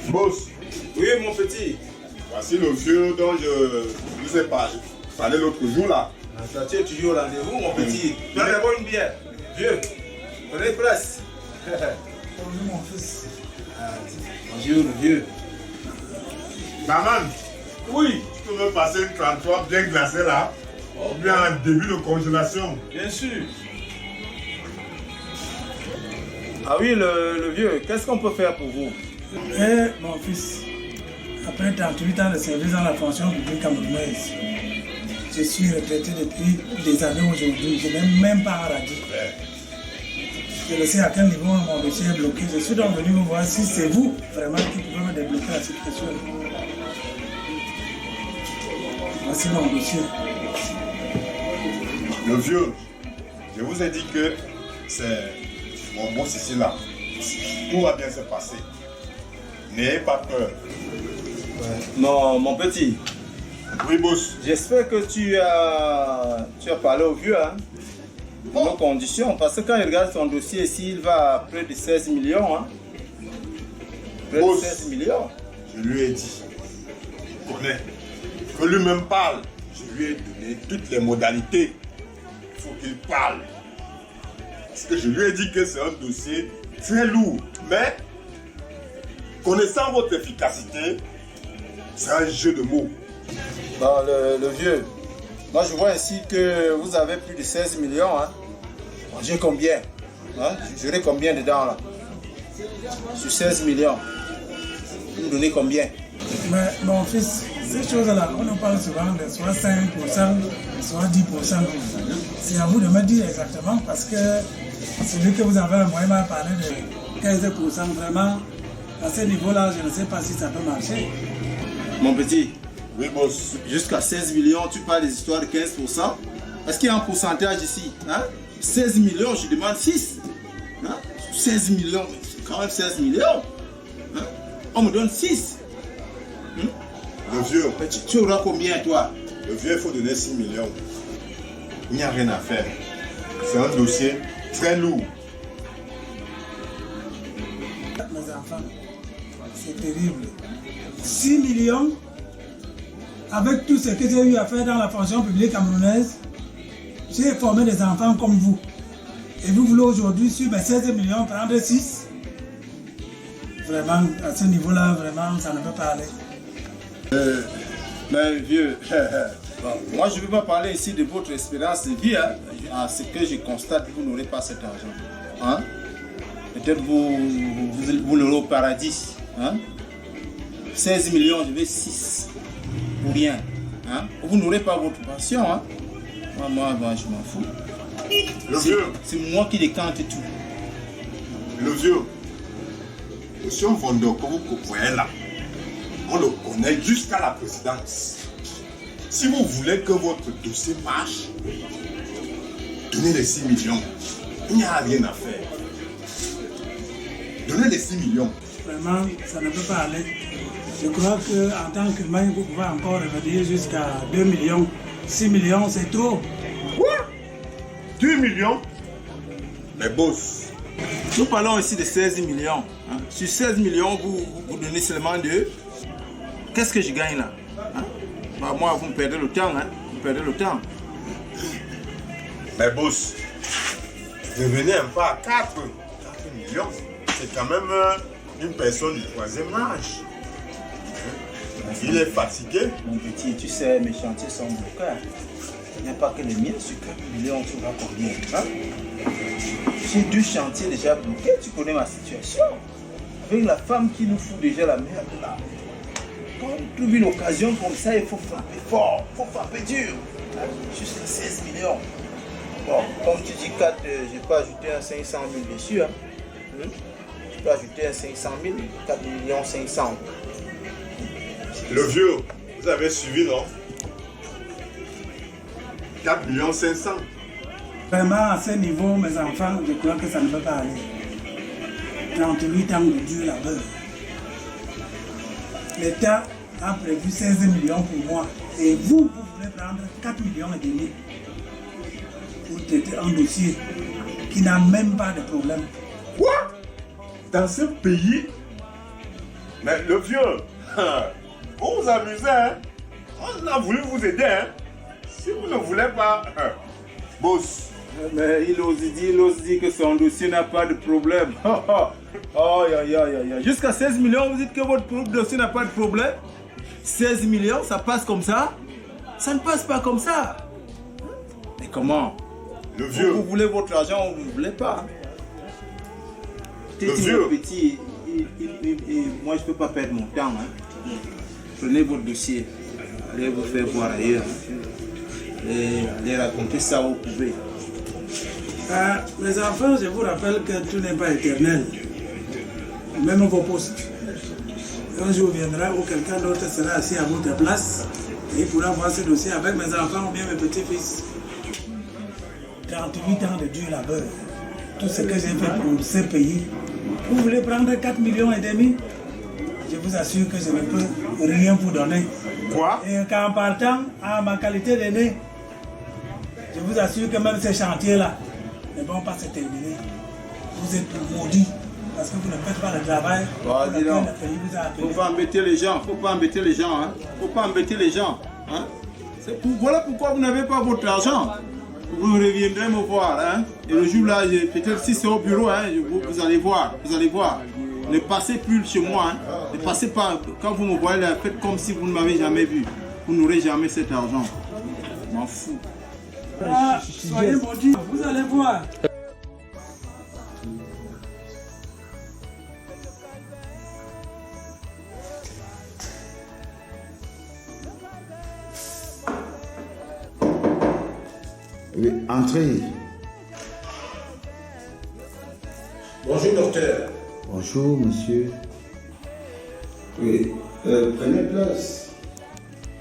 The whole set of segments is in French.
Boss, Oui, mon petit. voici le vieux dont je vous ai parlé l'autre jour là. Ah, tu es toujours au rendez-vous, mon petit. Tu as d'abord une bière. Vieux, prenez place. Bonjour mon fils. Bonjour, vieux. Maman, Oui, tu peux me passer une 33 bien glacée là? Ou bien un début de congélation? bien sûr. Ah oui, le vieux, qu'est-ce qu'on peut faire pour vous? Eh mon fils, après 38 ans de service dans la fonction publique camerounaise, je suis retraité depuis des années aujourd'hui. Je n'ai même pas un radis. Je sais à quel niveau mon dossier est bloqué. Je suis donc venu vous voir si c'est vous vraiment qui pouvez me débloquer la situation. Voici mon dossier. Le vieux, je vous ai dit que c'est mon boss ici là. Tout va bien se passer. N'ayez pas peur. Non, mon petit, Oui, boss. j'espère que tu as parlé au vieux, hein, de nos conditions, parce que quand il regarde son dossier ici, il va à près de 16 millions. Hein. Près de Boss. 16 millions. Je lui ai dit, il connaît, que lui-même parle. Je lui ai donné toutes les modalités. Il faut qu'il parle. Parce que je lui ai dit que c'est un dossier très lourd. Mais, connaissant votre efficacité, c'est un jeu de mots. Bon, le vieux, moi je vois ici que vous avez plus de 16 millions. Hein. Bon, j'ai combien? Hein? J'aurai combien dedans là? Sur 16 millions. Vous me donnez combien? Mais mon fils, ces choses-là, on nous parle souvent de soit 5%, soit 10%. C'est à vous de me dire exactement parce que celui que vous avez envoyé m'a parlé de 15%. Vraiment, à ce niveau-là, je ne sais pas si ça peut marcher. Mon petit, Oui, boss. jusqu'à 16 millions, tu parles des histoires de 15%. Est-ce qu'il y a un pourcentage ici? Hein? 16 millions, je demande 6. Hein? 16 millions, c'est quand même 16 millions. Hein? On me donne 6. Le vieux, Mais tu auras combien toi? le vieux, il faut donner 6 millions. Il n'y a rien à faire. C'est un dossier très lourd. Mes enfants, c'est terrible. 6 millions, avec tout ce que j'ai eu à faire dans la fonction publique camerounaise, j'ai formé des enfants comme vous. Et vous voulez aujourd'hui, sur mes 16 millions, prendre 6? Vraiment, à ce niveau-là, vraiment, ça ne peut pas aller. Mais vieux, bon, moi je ne veux pas parler ici de votre espérance de vie. Hein. À ce que je constate, vous n'aurez pas cet argent. Hein. Peut-être vous l'aurez au paradis. Hein. 16 millions, je vais 6. Pour rien. Hein. Vous n'aurez pas votre pension. Hein. Moi, je m'en fous. Le vieux, C'est moi qui décante tout. le vieux. Monsieur Vondo, que vous voyez là, on le connaît jusqu'à la présidence. Si vous voulez que votre dossier marche, donnez les 6 millions. Il n'y a rien à faire. Donnez les 6 millions. Vraiment, ça ne peut pas aller. Je crois qu'en tant qu'humain, vous pouvez encore revenir jusqu'à 2 millions. 6 millions, c'est trop. Quoi? 2 millions? Mais boss, Nous parlons ici de 16 millions. Hein. Sur 16 millions, vous donnez seulement 2. Qu'est-ce que je gagne là? Hein? Bah, moi, vous me perdez le temps. Hein? Vous perdez le temps. mais boss, revenez un peu à 4 millions. C'est quand même une personne du troisième âge. Il est fatigué. Mon petit, tu sais, mes chantiers sont bloqués. Il n'y a pas que les miens. Sur 4 millions, tu vas combien? Hein? J'ai 2 chantiers déjà bloqués. Tu connais ma situation. Avec la femme qui nous fout déjà la merde là. Quand on trouve une occasion comme ça, il faut frapper fort. Il faut frapper dur. Hein? Jusqu'à 16 millions. Bon, comme tu dis 4, je peux ajouter un 500 000 dessus. Hein? Je peux ajouter un 500 000, 4 millions 500. Le vieux, vous avez suivi, non? 4 millions 500. Vraiment, à ce niveau, mes enfants, je crois que ça ne peut pas aller. 38 ans de dur labeur. L'État a prévu 16 millions pour moi. Et vous voulez prendre 4 millions et demi pour traiter un dossier qui n'a même pas de problème. Quoi? Dans ce pays, Mais le vieux, vous vous amusez, hein? On a voulu vous aider, hein? Si vous ne voulez pas, boss. Mais il ose dire que son dossier n'a pas de problème. Oh, jusqu'à 16 millions, vous dites que votre dossier n'a pas de problème? 16 millions, ça passe comme ça? Ça ne passe pas comme ça. Mais comment? Le vieux. Vous voulez votre argent ou vous ne voulez pas? Le vieux. Petit, moi je ne peux pas perdre mon temps. Hein. Prenez votre dossier, allez vous faire voir ailleurs. Et allez raconter ça où vous pouvez. Mes enfants, je vous rappelle que tout n'est pas éternel. Même vos postes. Un jour viendra où quelqu'un d'autre sera assis à votre place et il pourra voir ce dossier avec mes enfants ou bien mes petits-fils. 38 ans de dur labeur. Tout ce que j'ai fait pour ce pays. Vous voulez prendre 4 millions et demi? Je vous assure que je ne peux rien vous donner. Quoi? Et qu'en partant à ma qualité d'aîné, je vous assure que même ces chantiers-là ne vont pas se terminer. Vous êtes maudits parce que vous ne faites pas le travail. Bah, dis donc. Faut pas embêter les gens, faut pas embêter les gens, hein. Faut pas embêter les gens, hein. Voilà pourquoi vous n'avez pas votre argent. Vous reviendrez me voir, hein. Et le jour là, peut-être si c'est au bureau, hein, vous allez voir, Ne passez plus chez moi, hein. Ne passez pas. Quand vous me voyez là, faites comme si vous ne m'avez jamais vu. Vous n'aurez jamais cet argent. Je m'en fous. Soyez maudits, vous allez voir. Oui, entrez. Bonjour docteur. Bonjour monsieur. Oui, prenez place.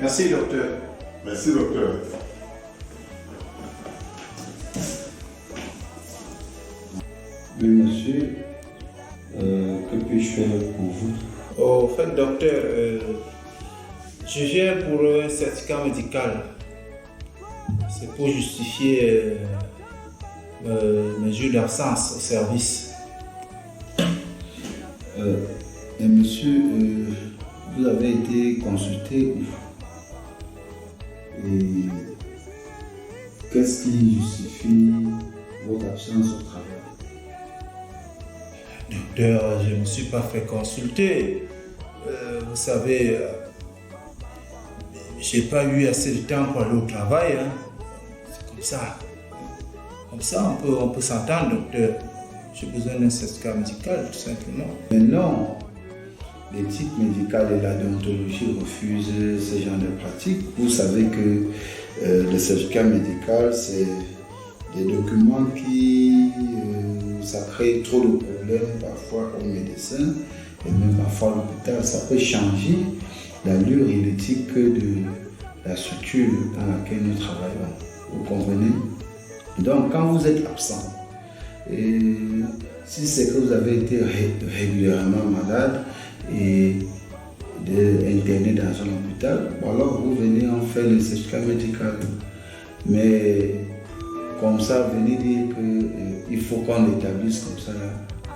Merci docteur. Merci, docteur. Oui monsieur, que puis-je faire pour vous? Au fait docteur, je viens pour un certificat médical. C'est pour justifier mes jours d'absence au service. Et monsieur, vous avez été consulté où? Et qu'est-ce qui justifie votre absence au travail? Docteur, je ne me suis pas fait consulter. Vous savez, j'ai pas eu assez de temps pour aller au travail. Hein. C'est comme ça. Comme ça, on peut s'entendre, docteur. J'ai besoin d'un certificat médical, tout simplement. Mais non, l'éthique médicale et la déontologie refusent ce genre de pratiques. Vous savez que le certificat médical, c'est des documents qui ça crée trop de problèmes parfois aux médecins et même parfois à l'hôpital. Ça peut changer l'allure et l'éthique de la structure dans laquelle nous travaillons. Vous comprenez? Donc quand vous êtes absent, et si c'est que vous avez été régulièrement malade et interné dans un hôpital, alors vous venez en faire le certificat médical. Mais comme ça, venez dire qu'il faut qu'on l'établisse comme ça.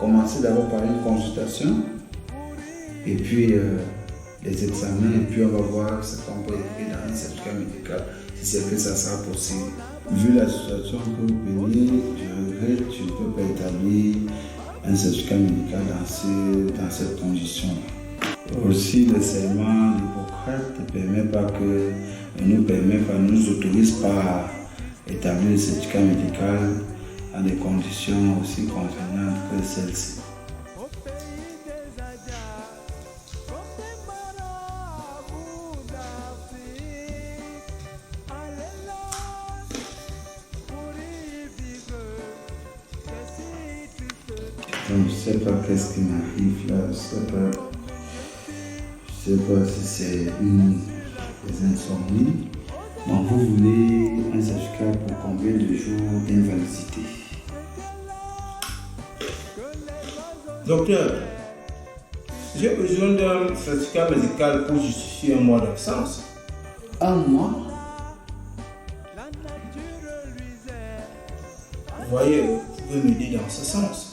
Commencez d'abord par une consultation et puis les examens et puis on va voir ce qu'on peut écrire dans un certificat médical si c'est que ça sera possible. Vu la situation que vous venez, je regrette, je ne peux pas établir un certificat médical dans cette condition. Aussi, le serment d'Hippocrate ne nous autorise pas à établir le certificat médical à des conditions aussi contraignantes que celles-ci. Donc, je ne sais pas qu'est-ce qui m'arrive là, je ne sais pas si c'est des insomnies. Donc vous voulez un certificat pour combien de jours d'invalidité? Docteur, j'ai besoin d'un certificat médical pour justifier un mois d'absence. Un mois? Vous voyez, vous pouvez m'aider dans ce sens.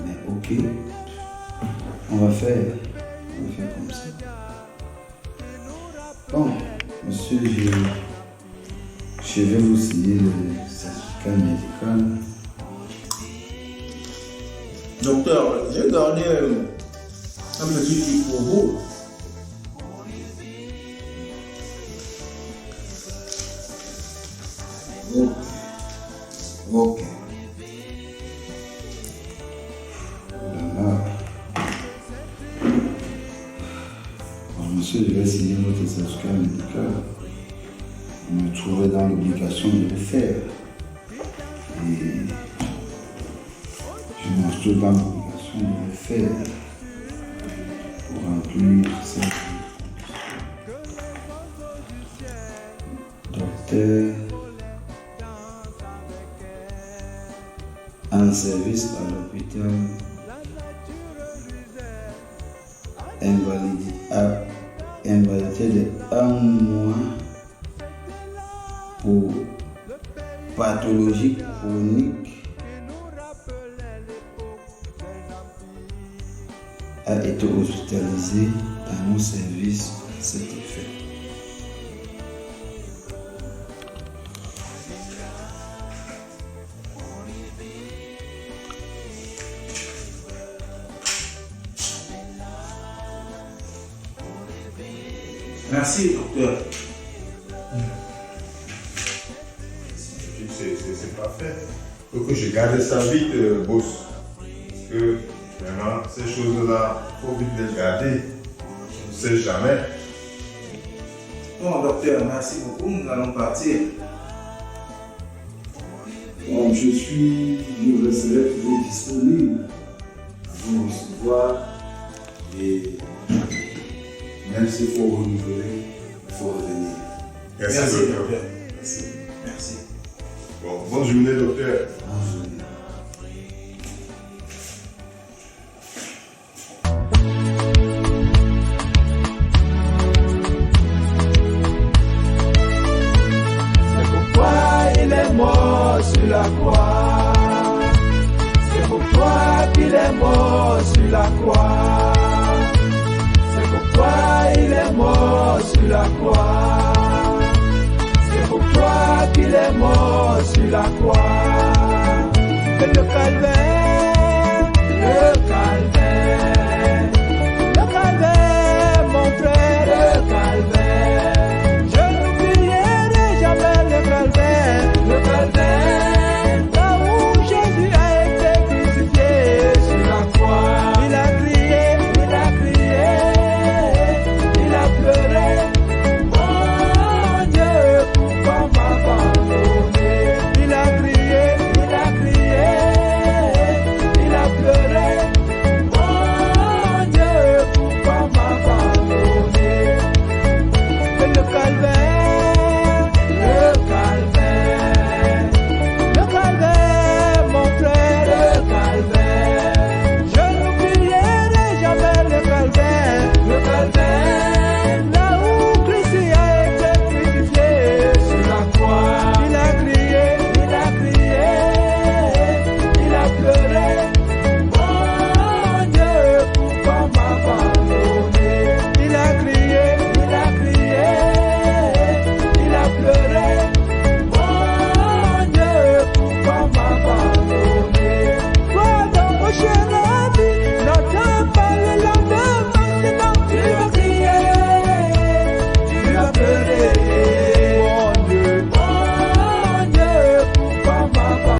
Mais ok. On va faire comme ça. Bon, monsieur, je vais vous signer le certificat médical. Docteur, j'ai gardé un petit truc pour vous. Ok. Voilà. Bon, monsieur, je vais signer votre certificat médical. Vous me trouverez dans l'obligation de le faire. Et je me trouve dans l'obligation de le faire pour remplir cette docteur en service à l'hôpital invalidité de 1 mois pour pathologie chronique a été hospitalisé dans nos services à cet effet. Merci, docteur. C'est parfait. Il faut que je garde ça vite, boss. Parce que vraiment, ces choses-là, il faut vite les garder. On ne sait jamais. Bon, docteur, merci beaucoup. Nous allons partir. Bon, je resterai toujours disponible à vous recevoir et même s'il faut renouveler, il faut revenir. Merci, docteur. Merci. Merci. Bon, bonne journée, docteur. Bonne journée. Sur la croix, c'est pour toi qu'il est mort sur la croix, c'est pour toi il est mort sur la croix, c'est pour toi qu'il est mort sur la croix, et le calvaire.